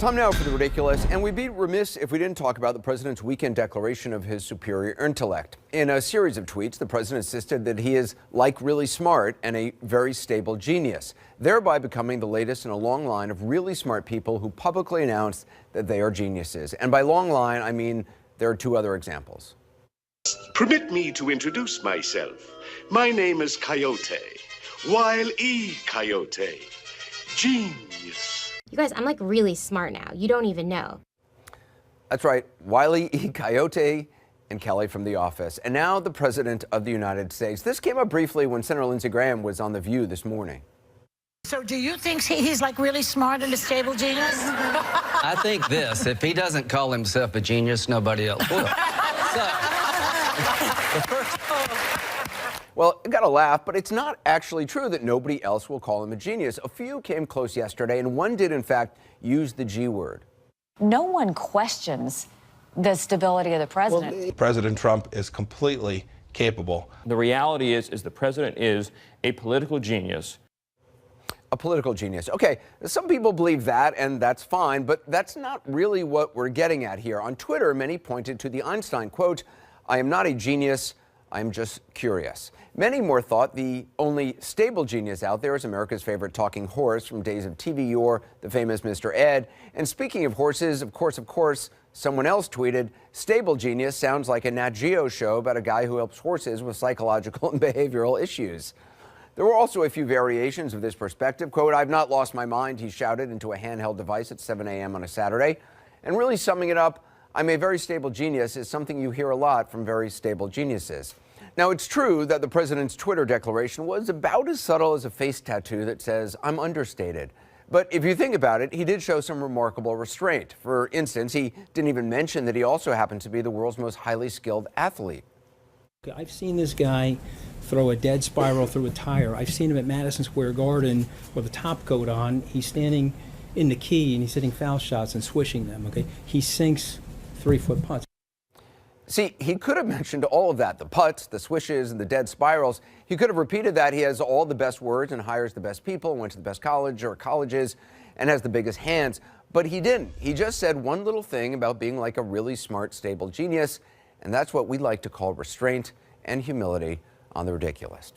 Time now for the ridiculous, and we'd be remiss if we didn't talk about the president's weekend declaration of his superior intellect. In a series of tweets, the president insisted that he is like really smart and a very stable genius, thereby becoming the latest in a long line of really smart people who publicly announced that they are geniuses. And by long line, I mean there are two other examples. Permit me to introduce myself. My name is Coyote. Wile E. Coyote. Genius. You guys, I'm like really smart now. You don't even know. That's right, Wile E. Coyote and Kelly from The Office. And now the President of the United States. This came up briefly when Senator Lindsey Graham was on The View this morning. So do you think he's like really smart and a stable genius? I think this, if he doesn't call himself a genius, nobody else will. Well, I got to laugh, but it's not actually true that nobody else will call him a genius. A few came close yesterday, and one did, in fact, use the G word. No one questions the stability of the president. Well, President Trump is completely capable. The reality is the president is a political genius. A political genius. Okay, some people believe that, and that's fine, but that's not really what we're getting at here. On Twitter, many pointed to the Einstein quote, "I am not a genius, I'm just curious." Many more thought the only stable genius out there is America's favorite talking horse from days of TV yore, the famous Mr. Ed. And speaking of horses, of course, someone else tweeted, "Stable genius sounds like a Nat Geo show about a guy who helps horses with psychological and behavioral issues." There were also a few variations of this perspective. Quote, "I've not lost my mind," he shouted into a handheld device at 7 a.m. on a Saturday. And really summing it up, "I'm a very stable genius" is something you hear a lot from very stable geniuses. Now, it's true that the president's Twitter declaration was about as subtle as a face tattoo that says, "I'm understated." But if you think about it, he did show some remarkable restraint. For instance, he didn't even mention that he also happened to be the world's most highly skilled athlete. I've seen this guy throw a dead spiral through a tire. I've seen him at Madison Square Garden with a top coat on. He's standing in the key and he's hitting foul shots and swishing them, okay? He sinks 3-foot putts. See, he could have mentioned all of that, the putts, the swishes, and the dead spirals. He could have repeated that he has all the best words and hires the best people, went to the best college or colleges, and has the biggest hands. But he didn't. He just said one little thing about being like a really smart, stable genius, and that's what we like to call restraint and humility on The Ridiculous.